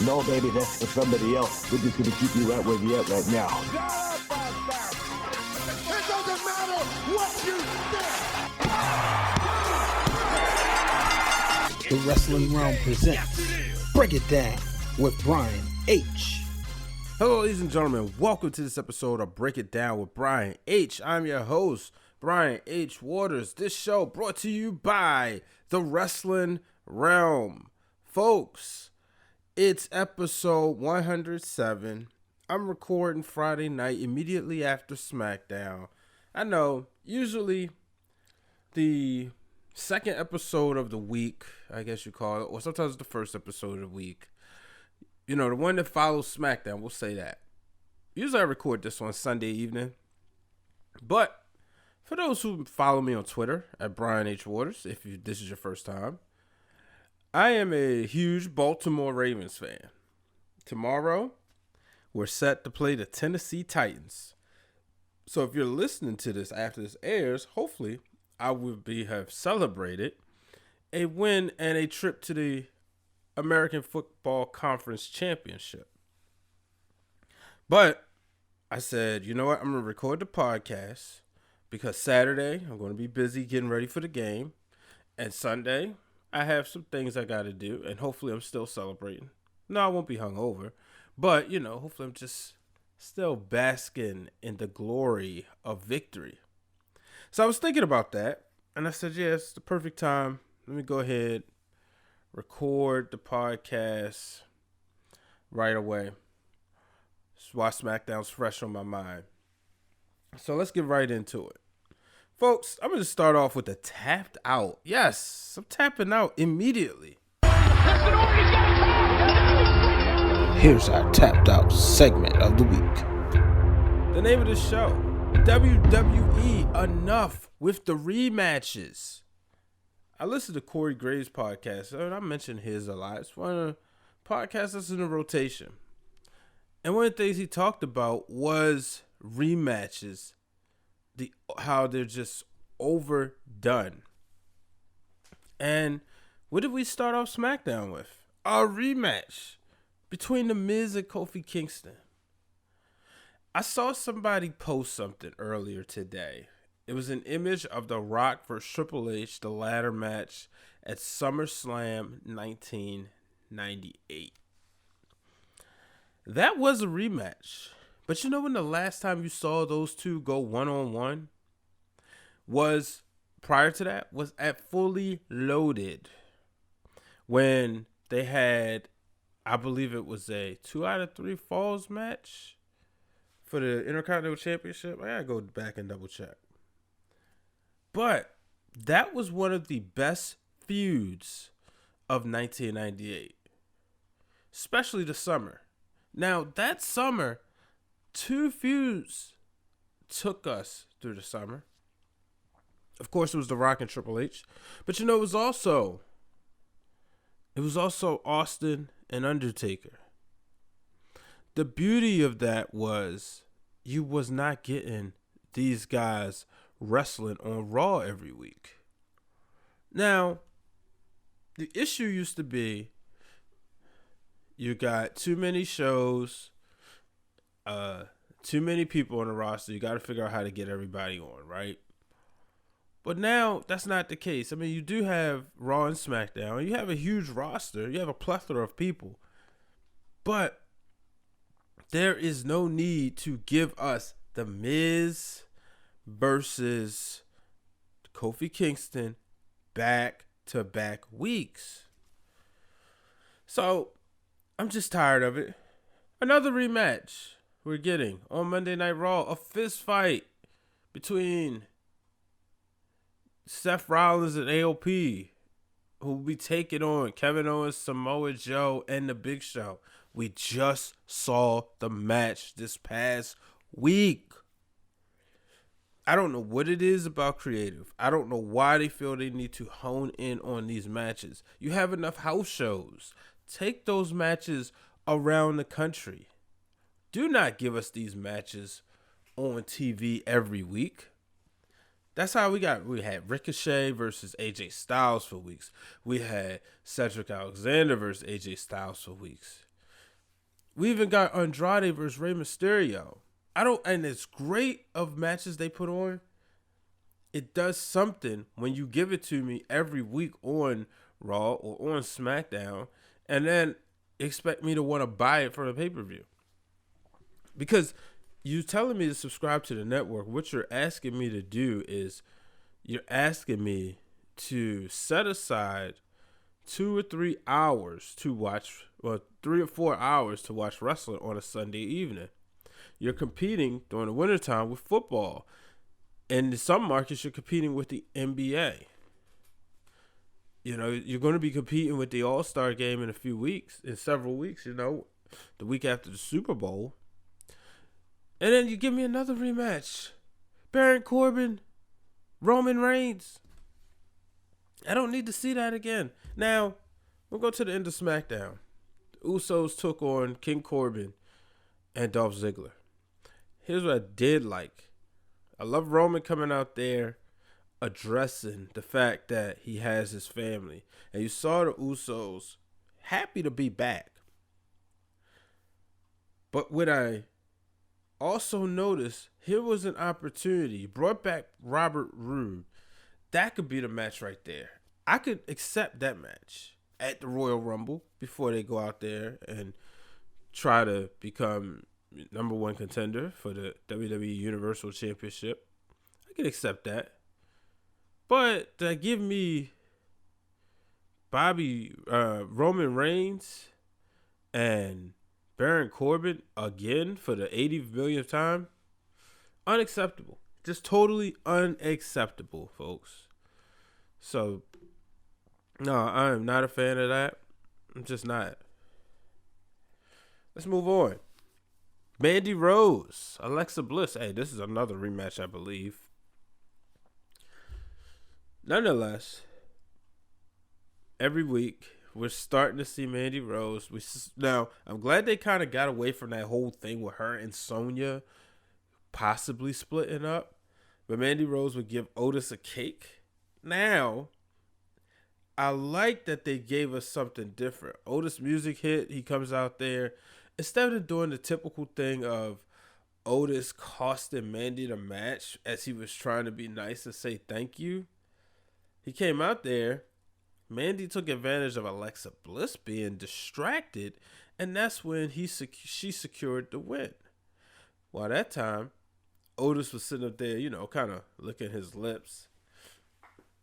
No, baby, that's for somebody else. We're just gonna keep you right where you're at right now. It doesn't matter what you think. The Wrestling Realm presents Break It Down with Brian H. Hello, ladies and gentlemen. Welcome to this episode of Break It Down with Brian H. I'm your host, Brian H. Waters. This show brought to you by the Wrestling Realm. Folks, it's episode 107. I'm recording Friday night immediately after SmackDown. I know, usually the second episode of the week, I guess you call it, or sometimes the first episode of the week, you know, the one that follows SmackDown, we'll say that. Usually I record this on Sunday evening. But for those who follow me on Twitter at Brian H. Waters, if this is your first time, I am a huge Baltimore Ravens fan. Tomorrow, we're set to play the Tennessee Titans. So if you're listening to this after this airs, hopefully I will have celebrated a win and a trip to the American Football Conference Championship. But I said, you know what? I'm going to record the podcast because Saturday I'm going to be busy getting ready for the game. And Sunday, I have some things I got to do. And hopefully I'm still celebrating. No, I won't be hungover. But, you know, hopefully I'm just still basking in the glory of victory. So I was thinking about that. And I said, yeah, it's the perfect time. Let me go ahead, record the podcast right away. That's why SmackDown's fresh on my mind. So let's get right into it. Folks, I'm going to start off with the tapped out. Yes, I'm tapping out immediately. Here's our tapped out segment of the week. The name of the show, WWE Enough with the Rematches. I listened to Corey Graves' podcast, and I mentioned his a lot. It's one of the podcasts that's in a rotation. And one of the things he talked about was rematches, how they're just overdone. And what did we start off SmackDown with? A rematch between The Miz and Kofi Kingston. I saw somebody post something earlier today. It was an image of The Rock versus Triple H, the ladder match at SummerSlam 1998. That was a rematch. But you know when the last time you saw those two go one-on-one was, prior to that, was at Fully Loaded. When they had, I believe it was a 2 out of 3 falls match for the Intercontinental Championship. I gotta go back and double check. But that was one of the best feuds of 1998, especially the summer. Now, that summer, 2 feuds took us through the summer. Of course, it was The Rock and Triple H. But, you know, it was also Austin and Undertaker. The beauty of that was you was not getting these guys wrestling on Raw every week. Now, the issue used to be you got too many shows, too many people on the roster. You got to figure out how to get everybody on, right? But now that's not the case. I mean, you do have Raw and SmackDown. You have a huge roster. You have a plethora of people. But there is no need to give us The Miz versus Kofi Kingston back-to-back weeks. So, I'm just tired of it. Another rematch we're getting on Monday Night Raw. A fist fight between Seth Rollins and AOP, who will be taking on Kevin Owens, Samoa Joe, and The Big Show. We just saw the match this past week. I don't know what it is about creative. I don't know why they feel they need to hone in on these matches. You have enough house shows. Take those matches around the country. Do not give us these matches on TV every week. That's how we had Ricochet versus AJ Styles for weeks. We had Cedric Alexander versus AJ Styles for weeks. We even got Andrade versus Rey Mysterio. And it's great of matches they put on. It does something when you give it to me every week on Raw or on SmackDown, and then expect me to want to buy it for the pay-per-view. Because you telling me to subscribe to the network, what you're asking me to do is you're asking me to set aside 2 or 3 hours to watch, well, 3 or 4 hours to watch wrestling on a Sunday evening. You're competing during the wintertime with football. And in some markets, you're competing with the NBA. You know, you're going to be competing with the All-Star game in several weeks, you know, the week after the Super Bowl. And then you give me another rematch. Baron Corbin, Roman Reigns. I don't need to see that again. Now, we'll go to the end of SmackDown. The Usos took on King Corbin and Dolph Ziggler. Here's what I did like. I love Roman coming out there addressing the fact that he has his family. And you saw the Usos happy to be back. But what I also noticed, here was an opportunity. You brought back Robert Roode. That could be the match right there. I could accept that match at the Royal Rumble before they go out there and try to become number one contender for the WWE Universal Championship. I can accept that. But to give me Roman Reigns and Baron Corbin again for the 80 millionth time, unacceptable. Just totally unacceptable, folks. So, no, I am not a fan of that. I'm just not. Let's move on. Mandy Rose, Alexa Bliss. Hey, this is another rematch, I believe. Nonetheless, every week we're starting to see Mandy Rose. Now, I'm glad they kind of got away from that whole thing with her and Sonya possibly splitting up. But Mandy Rose would give Otis a cake. Now, I like that they gave us something different. Otis' music hit. He comes out there. Instead of doing the typical thing of Otis costing Mandy the match as he was trying to be nice and say thank you, he came out there. Mandy took advantage of Alexa Bliss being distracted, and that's when she secured the win. While that time, Otis was sitting up there, you know, kind of licking his lips.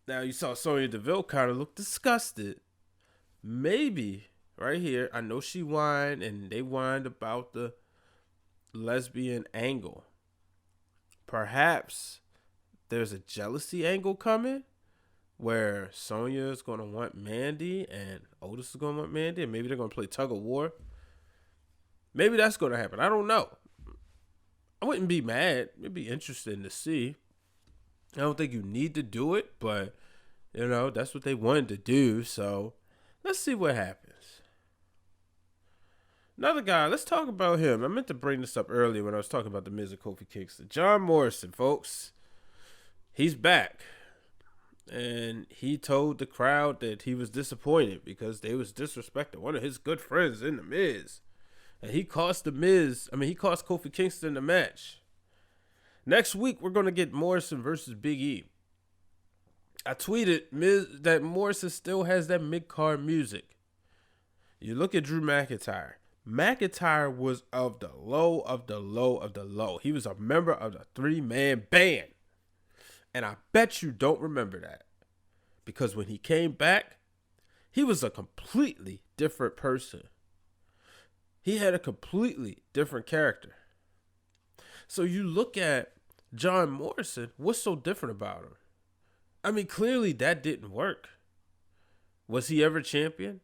Now you saw Sonya Deville kind of look disgusted. Maybe right here, I know she whined, and they whined about the lesbian angle. Perhaps there's a jealousy angle coming where Sonya is going to want Mandy and Otis is going to want Mandy, and maybe they're going to play tug of war. Maybe that's going to happen. I don't know. I wouldn't be mad. It'd be interesting to see. I don't think you need to do it, but, you know, that's what they wanted to do, so let's see what happens. Another guy, let's talk about him. I meant to bring this up earlier when I was talking about The Miz and Kofi Kingston. John Morrison, folks. He's back. And he told the crowd that he was disappointed because they was disrespecting one of his good friends in The Miz. And he cost Kofi Kingston the match. Next week, we're going to get Morrison versus Big E. I tweeted that Morrison still has that mid-card music. You look at Drew McIntyre. McIntyre was of the low of the low of the low. He was a member of the three-man band. And I bet you don't remember that. Because when he came back, he was a completely different person. He had a completely different character. So you look at John Morrison, what's so different about him? I mean, clearly that didn't work. Was he ever champion?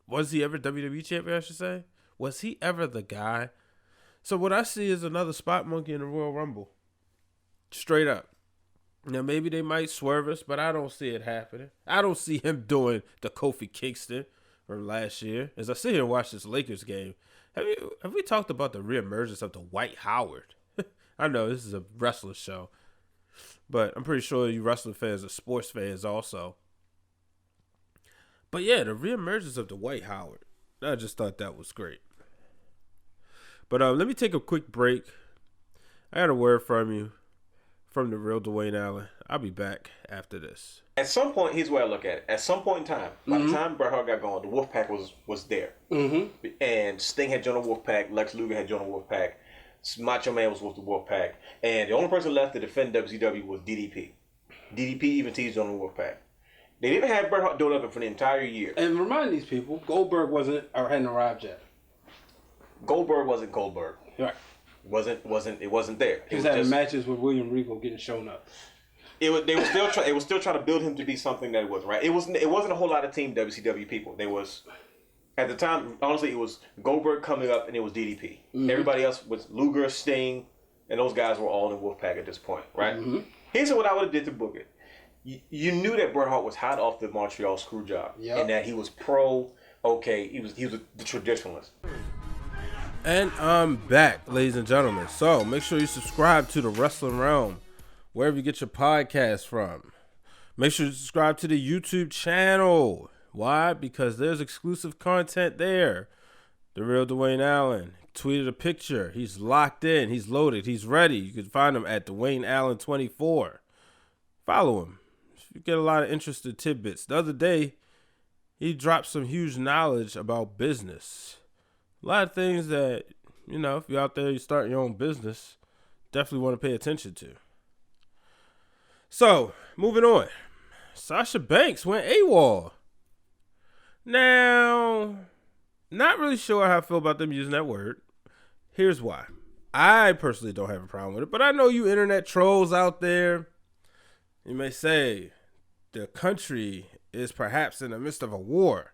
Was he ever WWE champion, I should say? Was he ever the guy? So what I see is another spot monkey in the Royal Rumble. Straight up. Now, maybe they might swerve us, but I don't see it happening. I don't see him doing the Kofi Kingston from last year. As I sit here and watch this Lakers game, have we talked about the reemergence of the Dwight Howard? I know this is a wrestling show, but I'm pretty sure you wrestling fans are sports fans also. But yeah, the reemergence of Dwight Howard. I just thought that was great. But let me take a quick break. I got a word from you, from the real Dwayne Allen. I'll be back after this. At some point, here's where I look at it. At some point in time, by the time Bret Hart got going, the Wolfpack was there. Mm-hmm. And Sting had joined the Wolfpack. Lex Luger had joined the Wolfpack. Macho Man was with the Wolfpack. And the only person left to defend WCW was DDP. DDP even teased on the Wolfpack. They didn't have Bret Hart doing nothing for the entire year. And remind these people, Goldberg hadn't arrived yet. Goldberg wasn't Goldberg. Right. It wasn't there. He was having matches with William Regal getting shown up. They were still trying to build him to be something that it wasn't, right? It wasn't a whole lot of Team WCW people. There was, at the time, honestly, it was Goldberg coming up and it was DDP. Mm-hmm. Everybody else was Luger, Sting, and those guys were all in the Wolfpack at this point, right? Mm-hmm. Here's what I would have did to book it. You knew that Bret Hart was hot off the Montreal screw job, and that he was he was the traditionalist. And I'm back, ladies and gentlemen. So make sure you subscribe to the Wrestling Realm, wherever you get your podcast from. Make sure you subscribe to the YouTube channel. Why? Because there's exclusive content there. The real Dwayne Allen tweeted a picture. He's locked in. He's loaded. He's ready. You can find him at Dwayne Allen 24. Follow him. You get a lot of interesting tidbits. The other day, he dropped some huge knowledge about business. A lot of things that, if you're out there, you start your own business, definitely want to pay attention to. So, moving on. Sasha Banks went AWOL. Now, not really sure how I feel about them using that word. Here's why. I personally don't have a problem with it, but I know you internet trolls out there. You may say the country is perhaps in the midst of a war,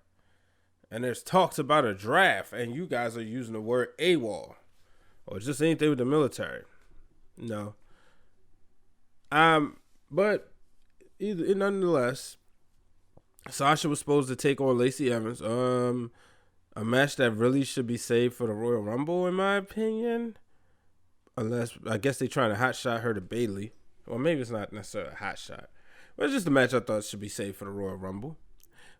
and there's talks about a draft, and you guys are using the word AWOL, or just anything with the military. No. But nonetheless, Sasha was supposed to take on Lacey Evans. A match that really should be saved for the Royal Rumble, in my opinion. Unless, I guess they're trying to hotshot her to Bayley. Or maybe it's not necessarily a hotshot. But it's just a match I thought should be saved for the Royal Rumble.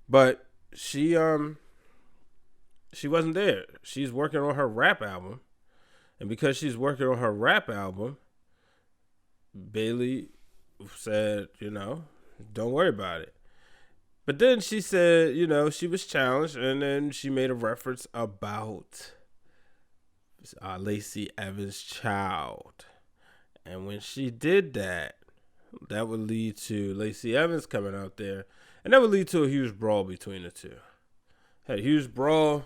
But she wasn't there. She's working on her rap album. And because she's working on her rap album, Bayley said, don't worry about it. But then she said, she was challenged, and then she made a reference about Lacey Evans' child. And when she did that, that would lead to Lacey Evans coming out there, and that would lead to a huge brawl between the two. Had a huge brawl.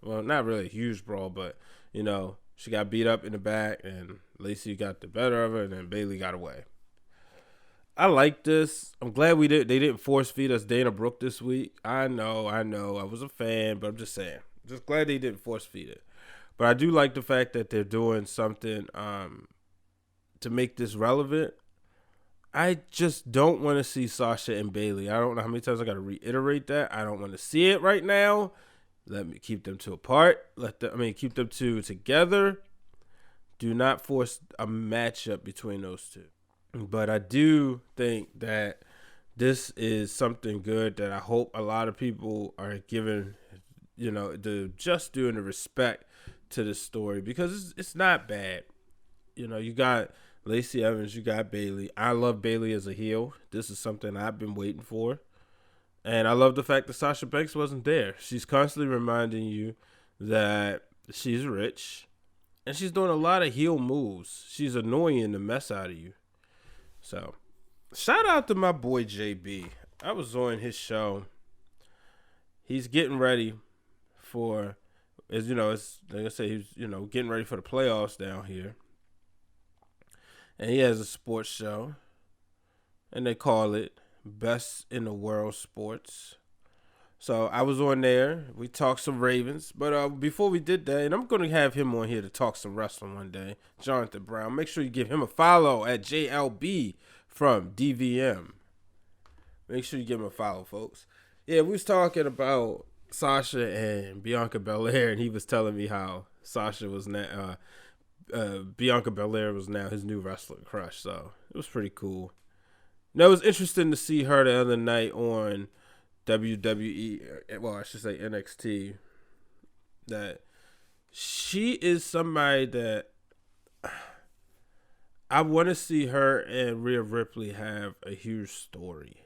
Well, not really a huge brawl, but, she got beat up in the back, and Lacey got the better of her, and then Bayley got away. I like this. I'm glad they didn't force feed us Dana Brooke this week. I know. I was a fan, but I'm just saying. Just glad they didn't force feed it. But I do like the fact that they're doing something to make this relevant. I just don't want to see Sasha and Bayley. I don't know how many times I got to reiterate that. I don't want to see it right now. Let me keep them two apart. Keep them two together. Do not force a matchup between those two. But I do think that this is something good that I hope a lot of people are giving, the just due and the respect to this story, because it's not bad. You got Lacey Evans, you got Bayley. I love Bayley as a heel. This is something I've been waiting for. And I love the fact that Sasha Banks wasn't there. She's constantly reminding you that she's rich, and she's doing a lot of heel moves. She's annoying the mess out of you. So, shout out to my boy JB. I was on his show. He's getting ready for, it's like I say, he's getting ready for the playoffs down here. And he has a sports show, and they call it Best in the World Sports. So I was on there. We talked some Ravens. But before we did that, and I'm going to have him on here to talk some wrestling one day, Jonathan Brown. Make sure you give him a follow at JLB from DVM. Make sure you give him a follow, folks. Yeah, we was talking about Sasha and Bianca Belair, and he was telling me how Sasha was now, Bianca Belair was now his new wrestling crush. So it was pretty cool. Now, it was interesting to see her the other night on WWE, well, I should say NXT, that she is somebody that I want to see her and Rhea Ripley have a huge story.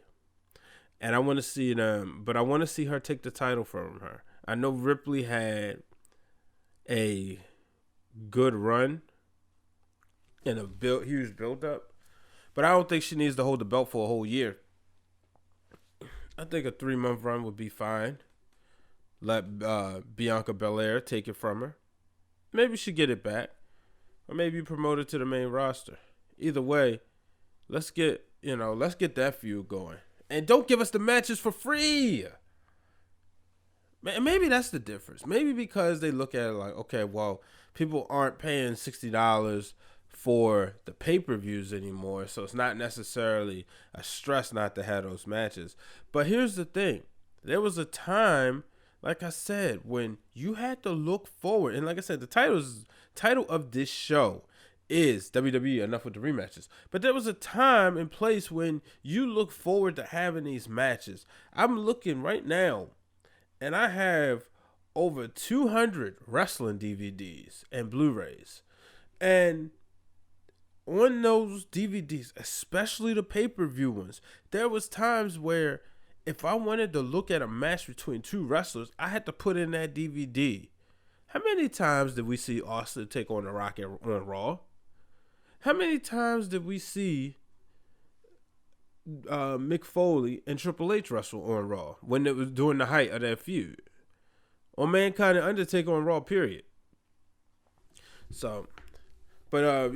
And I want to see them, but I want to see her take the title from her. I know Ripley had a good run and a huge build up, but I don't think she needs to hold the belt for a whole year. I think a 3-month run would be fine. Let Bianca Belair take it from her. Maybe she get it back, or maybe promote her to the main roster. Either way, let's get that feud going. And don't give us the matches for free. Maybe that's the difference. Maybe because they look at it like, okay, well, people aren't paying $60 for the pay-per-views anymore, so it's not necessarily a stress not to have those matches. But here's the thing. There was a time, like I said, when you had to look forward. And like I said, the title of this show is WWE Enough with the Rematches. But there was a time and place when you look forward to having these matches. I'm looking right now, and I have over 200 wrestling DVDs and Blu-rays. And on those DVDs, especially the pay-per-view ones, there was times where if I wanted to look at a match between two wrestlers, I had to put in that DVD. How many times did we see Austin take on The Rock on Raw? How many times did we see Mick Foley and Triple H wrestle on Raw when it was during the height of that feud? Or Mankind and Undertaker on Raw, period. So, but,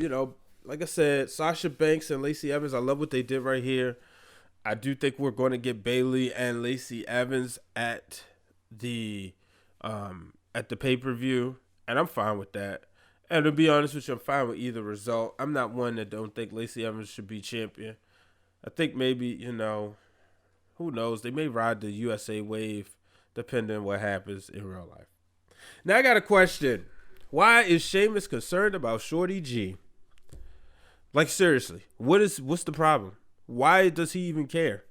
like I said, Sasha Banks and Lacey Evans, I love what they did right here. I do think we're going to get Bayley and Lacey Evans at the pay-per-view, and I'm fine with that. And to be honest with you, I'm fine with either result. I'm not one that don't think Lacey Evans should be champion. I think maybe, who knows? They may ride the USA wave depending on what happens in real life. Now I got a question. Why is Sheamus concerned about Shorty G? Like, seriously, what's the problem? Why does he even care?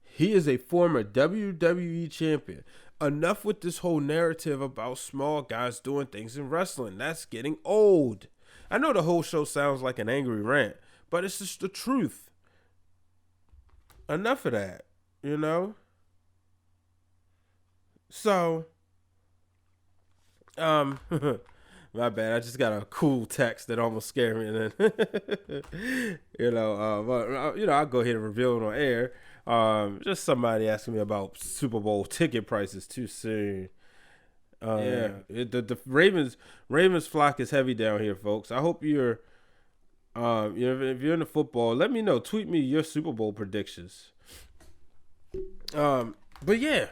He is a former WWE champion. Enough with this whole narrative about small guys doing things in wrestling. That's getting old. I know the whole show sounds like an angry rant, but it's just the truth. Enough of that, So, my bad. I just got a cool text that almost scared me, and then, I'll go ahead and reveal it on air. Just somebody asking me about Super Bowl ticket prices too soon. The Ravens flock is heavy down here, folks. I hope you're, if you're into football, let me know. Tweet me your Super Bowl predictions. But yeah,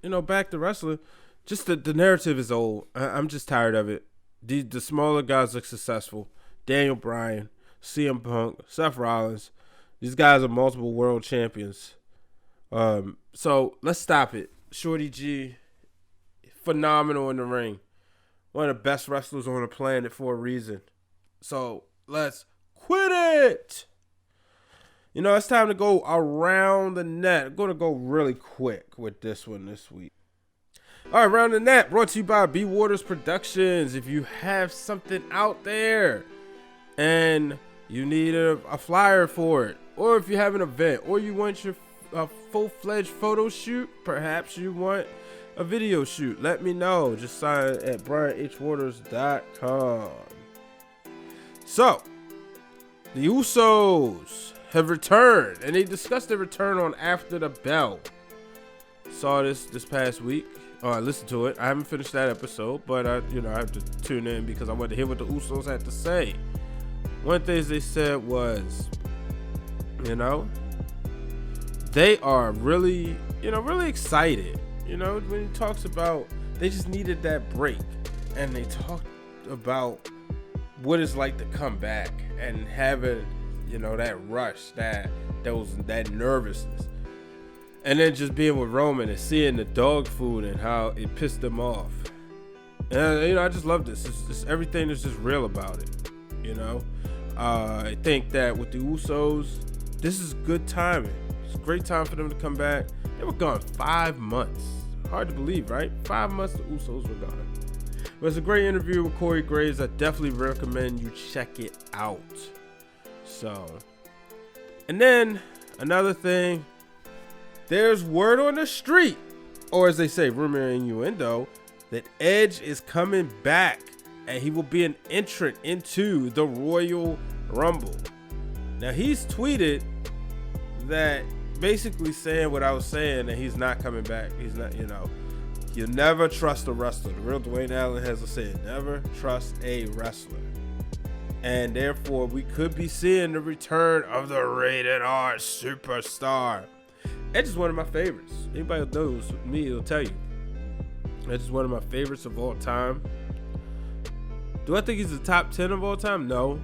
back to wrestling. Just the narrative is old. I'm just tired of it. The smaller guys look successful. Daniel Bryan, CM Punk, Seth Rollins. These guys are multiple world champions. So let's stop it. Shorty G, phenomenal in the ring. One of the best wrestlers on the planet for a reason. So let's quit it. It's time to go around the net. I'm going to go really quick with this one this week. All right, Around the Net, brought to you by B Waters Productions. If you have something out there and you need a flyer for it, or if you have an event, or you want your full-fledged photo shoot, perhaps you want a video shoot, let me know. Just sign at brianhwaters.com. So, the Usos have returned, and they discussed their return on After the Bell. Saw this past week. I listened to it. I haven't finished that episode, but I have to tune in because I wanted to hear what the Usos had to say. One of the things they said was, they are really, really excited. When he talks about they just needed that break, and they talked about what it's like to come back and having, that rush, that nervousness. And then just being with Roman and seeing the dog food and how it pissed them off. And, I just love this. It's just, everything is just real about it, I think that with the Usos, this is good timing. It's a great time for them to come back. They were gone 5 months. Hard to believe, right? 5 months the Usos were gone. But it's a great interview with Corey Graves. I definitely recommend you check it out. So, and then another thing, there's word on the street, or as they say, rumor and innuendo, that Edge is coming back and he will be an entrant into the Royal Rumble. Now, he's tweeted that basically saying what I was saying, that he's not coming back. He's not, you never trust a wrestler. The real Dwayne Allen has said, never trust a wrestler. And therefore, we could be seeing the return of the rated R superstar. Edge is one of my favorites. Anybody who knows me will tell you. Edge is one of my favorites of all time. Do I think he's the top 10 of all time? No.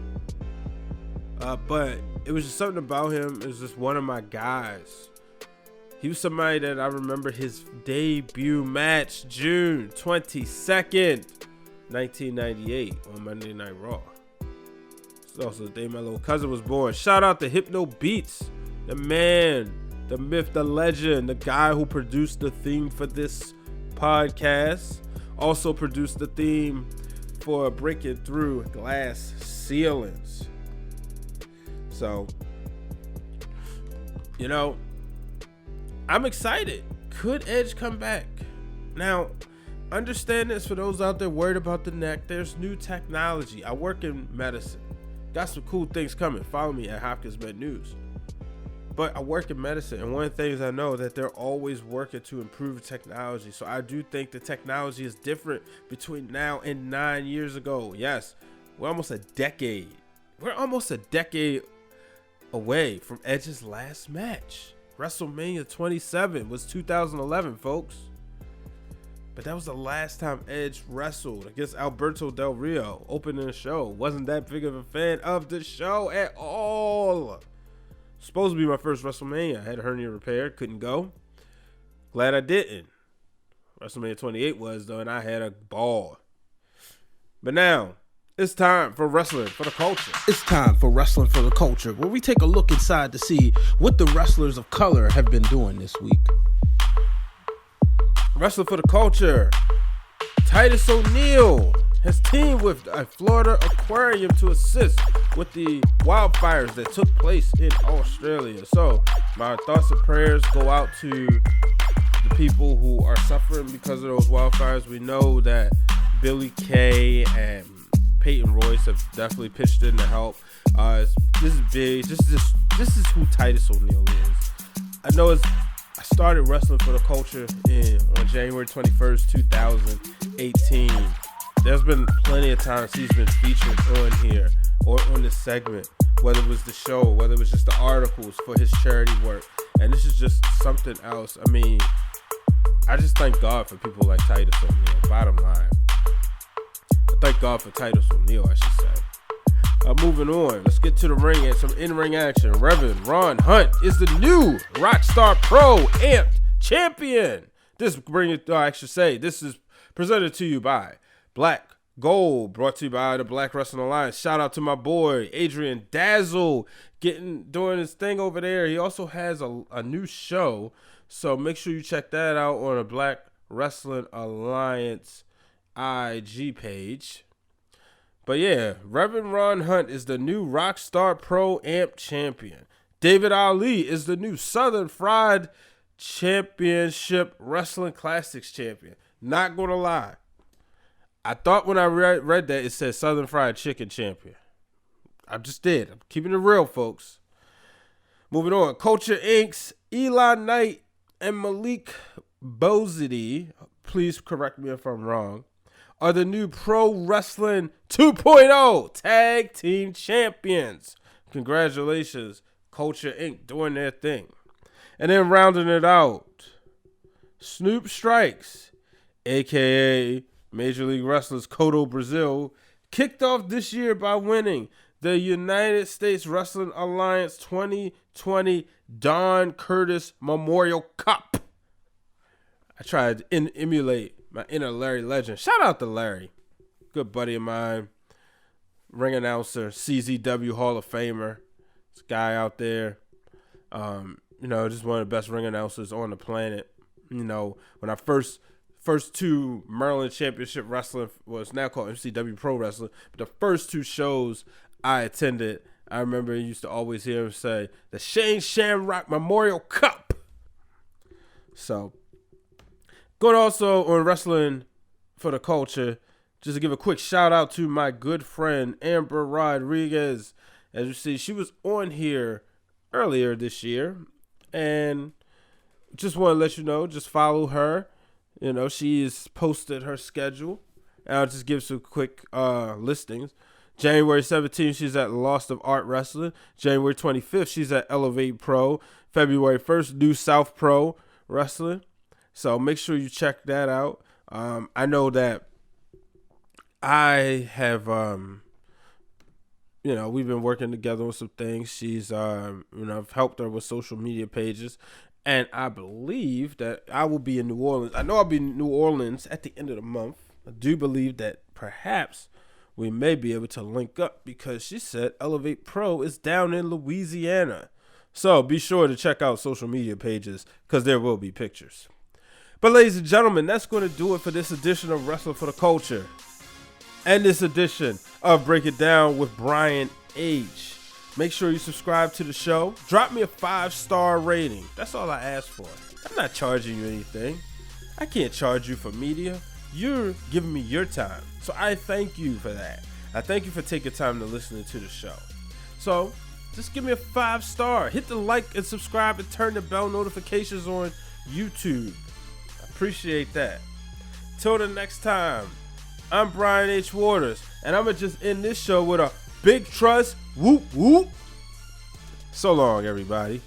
But it was just something about him. It was just one of my guys. He was somebody that I remember his debut match, June 22nd, 1998 on Monday Night Raw. It's also the day my little cousin was born. Shout out to Hypno Beats, the man, the myth, the legend, the guy who produced the theme for this podcast. Also produced the theme for Breaking Through Glass Ceilings. So, I'm excited. Could Edge come back? Now, understand this for those out there worried about the neck. There's new technology. I work in medicine. Got some cool things coming. Follow me at Hopkins Med News. But I work in medicine, and one of the things I know that they're always working to improve technology. So I do think the technology is different between now and 9 years ago. Yes, we're almost a decade. We're almost a decade away from Edge's last match. WrestleMania 27 was 2011, folks. But that was the last time Edge wrestled against Alberto Del Rio, opening the show. Wasn't that big of a fan of the show at all. Supposed to be my first WrestleMania. I had a hernia repaired, couldn't go. Glad I didn't. WrestleMania 28 was, though, and I had a ball. But now, it's time for Wrestling for the Culture. It's time for Wrestling for the Culture, where we take a look inside to see what the wrestlers of color have been doing this week. Wrestling for the Culture. Titus O'Neil has teamed with a Florida aquarium to assist with the wildfires that took place in Australia. So my thoughts and prayers go out to the people who are suffering because of those wildfires. We know that Billy Kay and Peyton Royce have definitely pitched in to help. This is big. This is who Titus O'Neil is. I know I started Wrestling for the Culture on January 21st, 2018. There's been plenty of times he's been featured on here or on this segment, whether it was the show, whether it was just the articles for his charity work. And this is just something else. I mean, I just thank God for people like Titus O'Neil, bottom line. I thank God for Titus O'Neil, I should say. Moving on, let's get to the ring and some in-ring action. Reverend Ron Hunt is the new Rockstar Pro Amped Champion. This is presented to you by Black Gold, brought to you by the Black Wrestling Alliance. Shout out to my boy Adrian Dazzle doing his thing over there. He also has a new show, so make sure you check that out on the Black Wrestling Alliance IG page. But yeah, Reverend Ron Hunt is the new Rockstar Pro Amp Champion. David Ali is the new Southern Fried Championship Wrestling Classics Champion. Not gonna lie, I thought when I read that it said Southern Fried Chicken Champion. I just did. I'm keeping it real, folks. Moving on, Culture Inc.'s Eli Knight and Malik Bozity, please correct me if I'm wrong, are the new Pro Wrestling 2.0 Tag Team Champions. Congratulations, Culture Inc. doing their thing. And then rounding it out, Snoop Strikes, a.k.a. Major League Wrestlers Cotto Brazil, kicked off this year by winning the United States Wrestling Alliance 2020 Don Curtis Memorial Cup. I tried to emulate my inner Larry Legend. Shout out to Larry. Good buddy of mine. Ring announcer, CZW Hall of Famer. This guy out there. Just one of the best ring announcers on the planet. When I first first two Maryland Championship Wrestling was now called MCW Pro Wrestling. But the first two shows I attended, I remember I used to always hear him say, the Shane Shamrock Memorial Cup. So, going also on Wrestling for the Culture, just to give a quick shout out to my good friend Amber Rodriguez. As you see, she was on here earlier this year, and just want to let you know, just follow her. You know, she has posted her schedule, and I'll just give some quick listings. January 17th, she's at Lost of Art Wrestling. January 25th, she's at Elevate Pro. February 1st, New South Pro Wrestling. So make sure you check that out. I know that I have, we've been working together on some things. She's, I've helped her with social media pages. And I believe that I will be in New Orleans. I know I'll be in New Orleans at the end of the month. I do believe that perhaps we may be able to link up because she said Elevate Pro is down in Louisiana. So be sure to check out social media pages because there will be pictures. But ladies and gentlemen, that's going to do it for this edition of Wrestling for the Culture. And this edition of Break It Down with Brian H. Make sure you subscribe to the show. Drop me a 5-star rating. That's all I ask for. I'm not charging you anything. I can't charge you for media. You're giving me your time. So I thank you for that. I thank you for taking time to listen to the show. So just give me a 5-star. Hit the like and subscribe and turn the bell notifications on YouTube. I appreciate that. Till the next time, I'm Brian H. Waters, and I'm going to just end this show with a big trust. Whoop, whoop. So long, everybody.